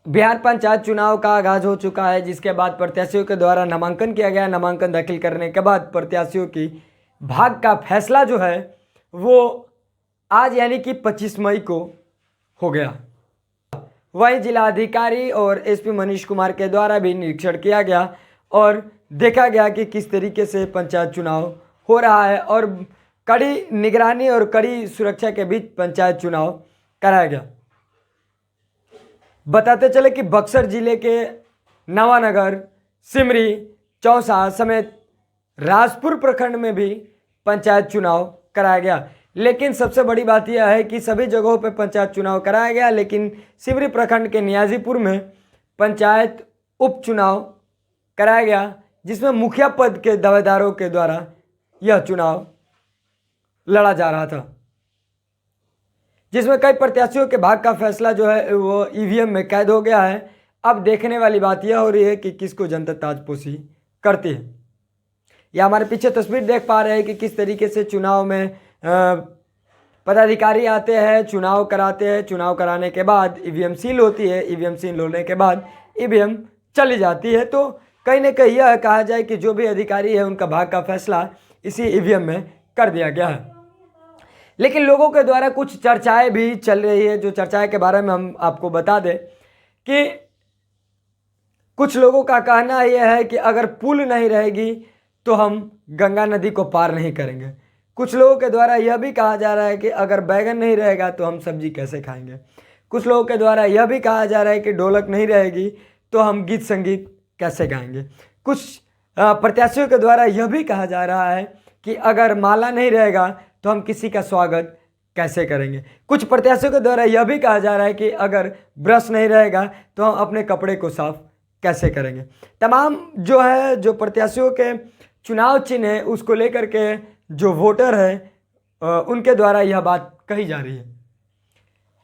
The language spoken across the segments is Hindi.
बिहार पंचायत चुनाव का आगाज हो चुका है, जिसके बाद प्रत्याशियों के द्वारा नामांकन किया गया। नामांकन दाखिल करने के बाद प्रत्याशियों की भाग्य का फैसला जो है वो आज यानी कि 25 मई को हो गया। वहीं जिलाधिकारी और एसपी मनीष कुमार के द्वारा भी निरीक्षण किया गया और देखा गया कि किस तरीके से पंचायत चुनाव हो रहा है और कड़ी निगरानी और कड़ी सुरक्षा के बीच पंचायत चुनाव कराया गया। बताते चले कि बक्सर जिले के नवानगर, सिमरी, चौसा समेत राजपुर प्रखंड में भी पंचायत चुनाव कराया गया। लेकिन सबसे बड़ी बात यह है कि सभी जगहों पर पंचायत चुनाव कराया गया, लेकिन सिमरी प्रखंड के नियाजीपुर में पंचायत उपचुनाव कराया गया, जिसमें मुखिया पद के दावेदारों के द्वारा यह चुनाव लड़ा जा रहा था, जिसमें कई प्रत्याशियों के भाग्य का फैसला जो है वो ईवीएम में कैद हो गया है। अब देखने वाली बात यह हो रही है कि किसको जनता ताजपोशी करती है। या हमारे पीछे तस्वीर देख पा रहे हैं कि किस तरीके से चुनाव में पदाधिकारी आते हैं, चुनाव कराते हैं। चुनाव कराने के बाद ईवीएम सील होती है, ईवीएम सील होने के बाद ईवीएम चली जाती है। तो कहीं ना कहीं यह कहा जाए कि जो भी अधिकारी है उनका भाग्य का फैसला इसी ईवीएम में कर दिया गया है। लेकिन लोगों के द्वारा कुछ चर्चाएं भी चल रही है, जो चर्चाएं के बारे में हम आपको बता दें कि कुछ लोगों का कहना यह है कि अगर पुल नहीं रहेगी तो हम गंगा नदी को पार नहीं करेंगे। कुछ लोगों के द्वारा यह भी कहा जा रहा है कि अगर बैगन नहीं रहेगा तो हम सब्जी कैसे खाएंगे। कुछ लोगों के द्वारा यह भी कहा जा रहा है कि ढोलक नहीं रहेगी तो हम गीत संगीत कैसे गाएंगे। कुछ प्रत्याशियों के द्वारा यह भी कहा जा रहा है कि अगर माला नहीं रहेगा तो हम किसी का स्वागत कैसे करेंगे। कुछ प्रत्याशियों के द्वारा यह भी कहा जा रहा है कि अगर ब्रश नहीं रहेगा तो हम अपने कपड़े को साफ कैसे करेंगे। तमाम जो है जो प्रत्याशियों के चुनाव चिन्ह है उसको लेकर के जो वोटर है उनके द्वारा यह बात कही जा रही है।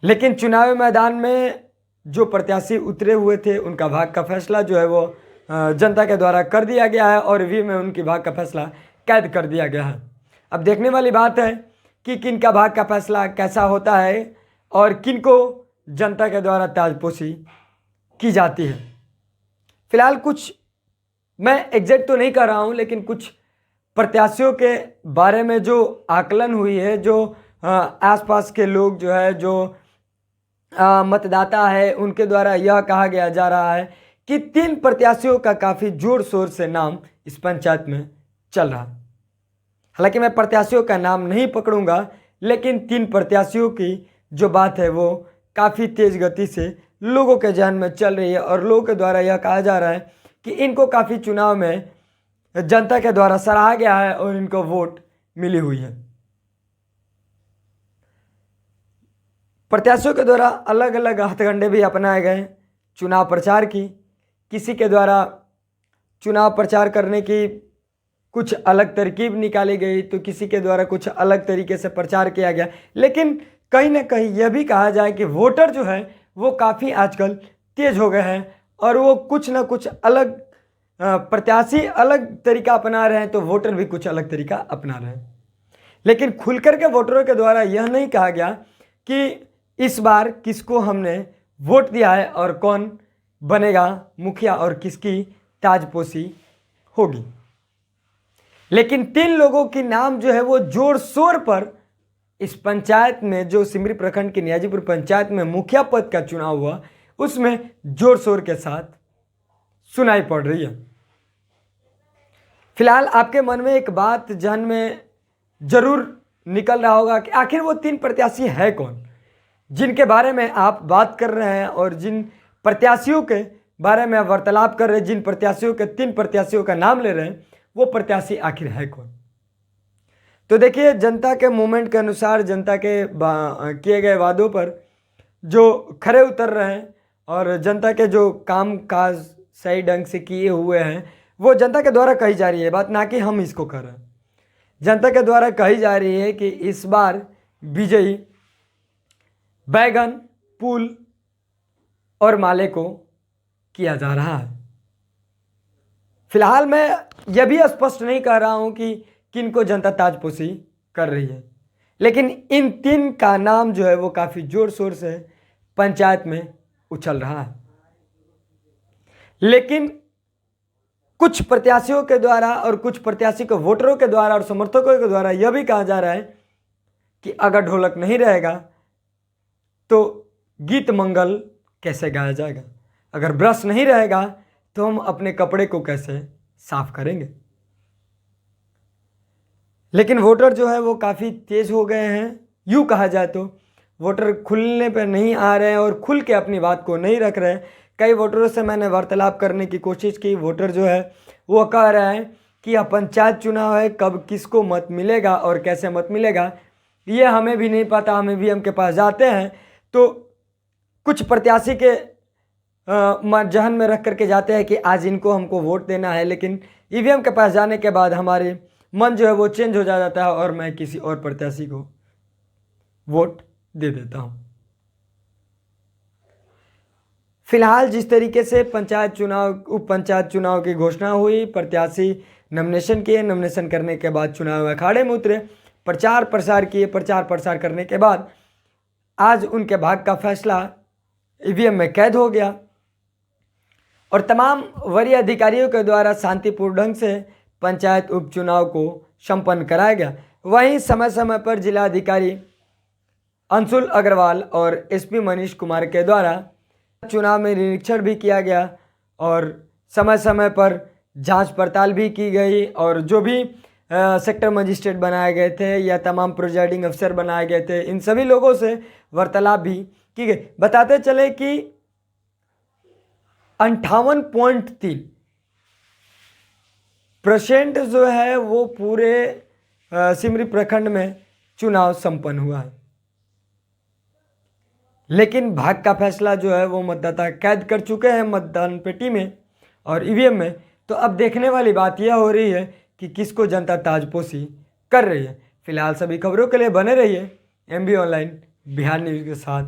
लेकिन चुनावी मैदान में जो प्रत्याशी उतरे हुए थे उनका भाग्य का फैसला जो है वो जनता के द्वारा कर दिया गया है और ईवीएम में उनकी भाग्य का फैसला कैद कर दिया गया है। अब देखने वाली बात है कि किन का भाग्य का फैसला कैसा होता है और किन को जनता के द्वारा ताजपोशी की जाती है। फिलहाल कुछ मैं एग्जैक्ट तो नहीं कर रहा हूँ, लेकिन कुछ प्रत्याशियों के बारे में जो आकलन हुई है, जो आसपास के लोग जो है जो मतदाता है उनके द्वारा यह कहा गया जा रहा है कि 3 प्रत्याशियों का काफ़ी जोर शोर से नाम इस पंचायत में चल रहा है। हालांकि मैं प्रत्याशियों का नाम नहीं पकड़ूंगा, लेकिन 3 प्रत्याशियों की जो बात है वो काफ़ी तेज़ गति से लोगों के जहन में चल रही है और लोगों के द्वारा यह कहा जा रहा है कि इनको काफ़ी चुनाव में जनता के द्वारा सराहा गया है और इनको वोट मिली हुई है। प्रत्याशियों के द्वारा अलग अलग हथकंडे भी अपनाए गए चुनाव प्रचार की। किसी के द्वारा चुनाव प्रचार करने की कुछ अलग तरकीब निकाली गई तो किसी के द्वारा कुछ अलग तरीके से प्रचार किया गया। लेकिन कहीं ना कहीं यह भी कहा जाए कि वोटर जो है वो काफ़ी आजकल तेज हो गए हैं और वो कुछ ना कुछ अलग प्रत्याशी अलग तरीका अपना रहे हैं तो वोटर भी कुछ अलग तरीका अपना रहे हैं। लेकिन खुलकर के वोटरों के द्वारा यह नहीं कहा गया कि इस बार किसको हमने वोट दिया है और कौन बनेगा मुखिया और किसकी ताजपोशी होगी। लेकिन 3 लोगों के नाम जो है वो जोर शोर पर इस पंचायत में, जो सिमरी प्रखंड की नियाजीपुर पंचायत में मुखिया पद का चुनाव हुआ, उसमें जोर शोर के साथ सुनाई पड़ रही है। फिलहाल आपके मन में एक बात जहन में जरूर निकल रहा होगा कि आखिर वो 3 प्रत्याशी है कौन, जिनके बारे में आप बात कर रहे हैं और जिन प्रत्याशियों के बारे में आप वार्तालाप कर रहे हैं, जिन प्रत्याशियों के 3 प्रत्याशियों का नाम ले रहे हैं, वो प्रत्याशी आखिर है कौन। तो देखिए, जनता के मूवमेंट के अनुसार, जनता के किए गए वादों पर जो खरे उतर रहे हैं और जनता के जो काम काज सही ढंग से किए हुए हैं वो जनता के द्वारा कही जा रही है बात, ना कि हम इसको कर रहे हैं। जनता के द्वारा कही जा रही है कि इस बार विजयी बैगन, पुल और माले को किया जा रहा है। फिलहाल मैं यह भी स्पष्ट नहीं कह रहा हूं कि किन को जनता ताजपोशी कर रही है, लेकिन इन 3 का नाम जो है वो काफ़ी जोर शोर से पंचायत में उछल रहा है। लेकिन कुछ प्रत्याशियों के द्वारा और कुछ प्रत्याशी को वोटरों के द्वारा और समर्थकों के द्वारा यह भी कहा जा रहा है कि अगर ढोलक नहीं रहेगा तो गीत मंगल कैसे गाया जाएगा, अगर ब्रश नहीं रहेगा तो हम अपने कपड़े को कैसे साफ करेंगे। लेकिन वोटर जो है वो काफ़ी तेज हो गए हैं, यूँ कहा जाए तो वोटर खुलने पर नहीं आ रहे हैं और खुल के अपनी बात को नहीं रख रहे हैं। कई वोटरों से मैंने वार्तालाप करने की कोशिश की, वोटर जो है वो कह रहा है कि यह पंचायत चुनाव है, कब किसको मत मिलेगा और कैसे मत मिलेगा ये हमें भी नहीं पता। हम ईवीएम के पास जाते हैं तो कुछ प्रत्याशी के जहन में रख करके जाते हैं कि आज इनको हमको वोट देना है, लेकिन ईवीएम के पास जाने के बाद हमारे मन जो है वो चेंज हो जाता है और मैं किसी और प्रत्याशी को वोट दे देता हूं। फिलहाल जिस तरीके से पंचायत चुनाव, उप पंचायत चुनाव की घोषणा हुई, प्रत्याशी नॉमिनेशन किए, नॉमिनेशन करने के बाद चुनाव अखाड़े में उतरे, प्रचार प्रसार किए, प्रचार प्रसार करने के बाद आज उनके भाग्य का फैसला ईवीएम में कैद हो गया और तमाम वरीय अधिकारियों के द्वारा शांतिपूर्ण ढंग से पंचायत उपचुनाव को संपन्न कराया गया। वहीं समय समय पर जिलाधिकारी अंशुल अग्रवाल और एसपी मनीष कुमार के द्वारा चुनाव में निरीक्षण भी किया गया और समय समय पर जांच पड़ताल भी की गई और जो भी सेक्टर मजिस्ट्रेट बनाए गए थे या तमाम प्रिजाइडिंग अफसर बनाए गए थे, इन सभी लोगों से वार्तालाप भी की गई। बताते चले कि 58.3% जो है वो पूरे सिमरी प्रखंड में चुनाव संपन्न हुआ है, लेकिन भाग्य का फैसला जो है वो मतदाता कैद कर चुके हैं मतदान पेटी में और ईवीएम में। तो अब देखने वाली बात यह हो रही है कि किसको जनता ताजपोशी कर रही है। फिलहाल सभी खबरों के लिए बने रहिए MB ऑनलाइन बिहार न्यूज़ के साथ।